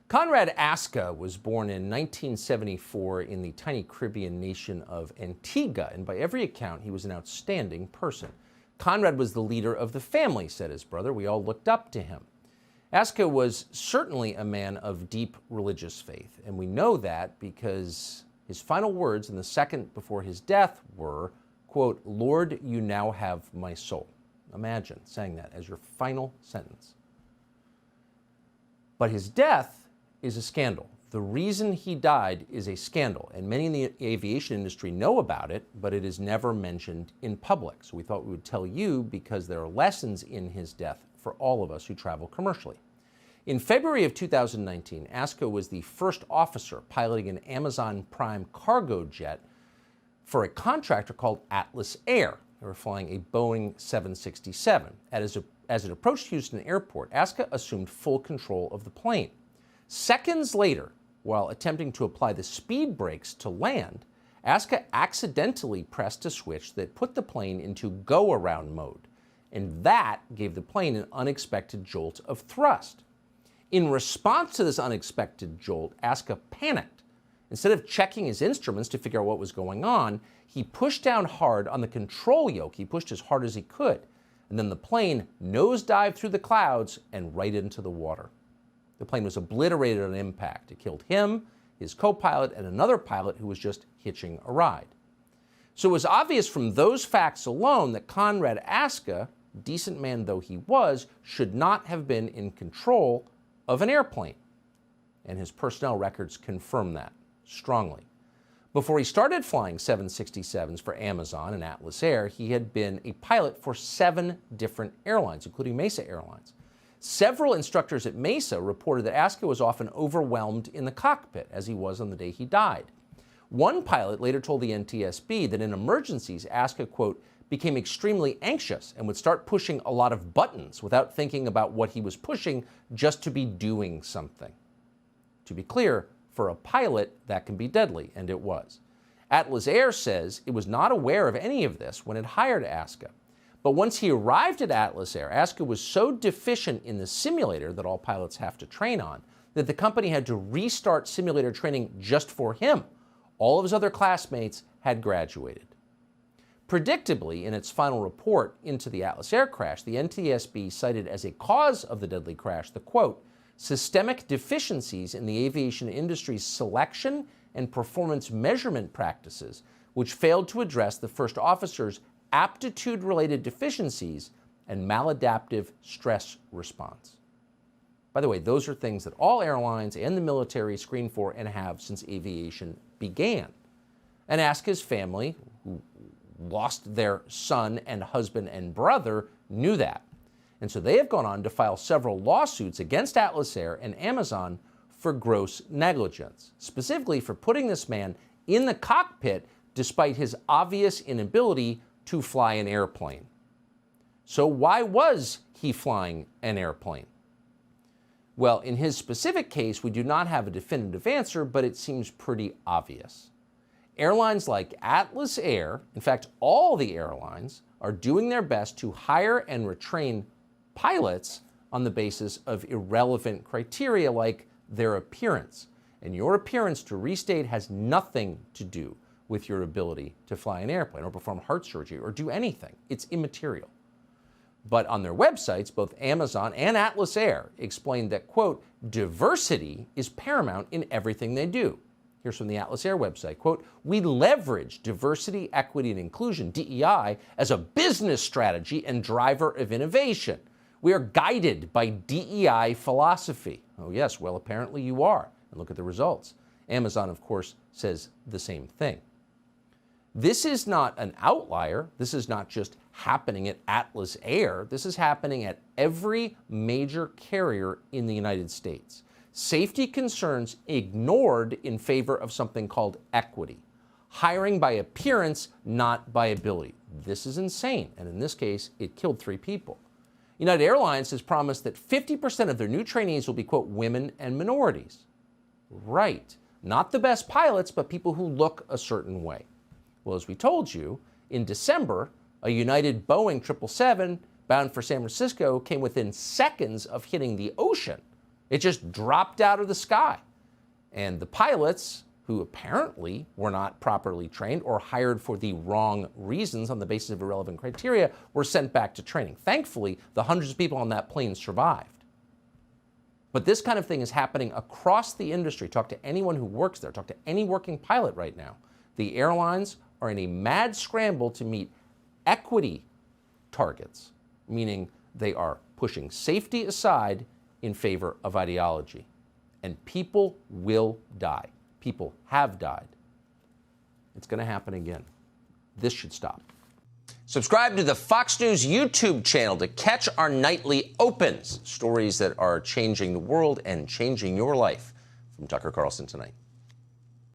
Conrad Asca was born in 1974 in the tiny Caribbean nation of Antigua, and by every account, he was an outstanding person. Conrad was the leader of the family, said his brother. We all looked up to him. Asca was certainly a man of deep religious faith, and we know that because his final words in the second before his death were, quote, "Lord, you now have my soul." Imagine saying that as your final sentence. But his death is a scandal. The reason he died is a scandal, and many in the aviation industry know about it, but it is never mentioned in public. So we thought we would tell you because there are lessons in his death for all of us who travel commercially. In February of 2019, Asca was the first officer piloting an Amazon Prime cargo jet for a contractor called Atlas Air. They were flying a Boeing 767. As it approached Houston Airport, Asca assumed full control of the plane. Seconds later, while attempting to apply the speed brakes to land, Asca accidentally pressed a switch that put the plane into go-around mode, and that gave the plane an unexpected jolt of thrust. In response to this unexpected jolt, Asca panicked. Instead of checking his instruments to figure out what was going on, he pushed down hard on the control yoke. He pushed as hard as he could, and then the plane nosedived through the clouds and right into the water. The plane was obliterated on impact. It killed him, his co-pilot, and another pilot who was just hitching a ride. So it was obvious from those facts alone that Conrad Asca, decent man though he was, should not have been in control of an airplane. And his personnel records confirm that strongly. Before he started flying 767s for Amazon and Atlas Air, he had been a pilot for 7 different airlines, including Mesa Airlines. Several instructors at Mesa reported that Asca was often overwhelmed in the cockpit, as he was on the day he died. One pilot later told the NTSB that in emergencies, Asca, quote, became extremely anxious and would start pushing a lot of buttons without thinking about what he was pushing, just to be doing something. To be clear, for a pilot, that can be deadly, and it was. Atlas Air says it was not aware of any of this when it hired Asca. But once he arrived at Atlas Air, Asca was so deficient in the simulator that all pilots have to train on that the company had to restart simulator training just for him. All of his other classmates had graduated. Predictably, in its final report into the Atlas Air crash, the NTSB cited as a cause of the deadly crash the, quote, systemic deficiencies in the aviation industry's selection and performance measurement practices, which failed to address the first officer's aptitude-related deficiencies and maladaptive stress response. By the way, those are things that all airlines and the military screen for and have since aviation began. And Asca's family, who lost their son and husband and brother, knew that. And so they have gone on to file several lawsuits against Atlas Air and Amazon for gross negligence, specifically for putting this man in the cockpit despite his obvious inability to fly an airplane. So why was he flying an airplane? Well, in his specific case, we do not have a definitive answer, but it seems pretty obvious. Airlines like Atlas Air, in fact, all the airlines, are doing their best to hire and retrain pilots on the basis of irrelevant criteria like their appearance. And your appearance, to restate, has nothing to do with your ability to fly an airplane or perform heart surgery or do anything. It's immaterial. But on their websites, both Amazon and Atlas Air explained that, quote, diversity is paramount in everything they do. Here's from the Atlas Air website, quote, we leverage diversity, equity, and inclusion, DEI, as a business strategy and driver of innovation. We are guided by DEI philosophy. Oh yes, well, apparently you are. And look at the results. Amazon, of course, says the same thing. This is not an outlier. This is not just happening at Atlas Air. This is happening at every major carrier in the United States. Safety concerns ignored in favor of something called equity. Hiring by appearance, not by ability. This is insane, and in this case, it killed 3 people. United Airlines has promised that 50% of their new trainees will be, quote, women and minorities. Right. Not the best pilots, but people who look a certain way. Well, as we told you, in December, a United Boeing 777 bound for San Francisco came within seconds of hitting the ocean. It just dropped out of the sky. And the pilots, who apparently were not properly trained or hired for the wrong reasons on the basis of irrelevant criteria, were sent back to training. Thankfully, the hundreds of people on that plane survived. But this kind of thing is happening across the industry. Talk to anyone who works there. Talk to any working pilot right now. The airlines are in a mad scramble to meet equity targets, meaning they are pushing safety aside in favor of ideology. And people will die. People have died. It's going to happen again. This should stop. Subscribe to the Fox News YouTube channel to catch our nightly opens, stories that are changing the world and changing your life. From Tucker Carlson Tonight.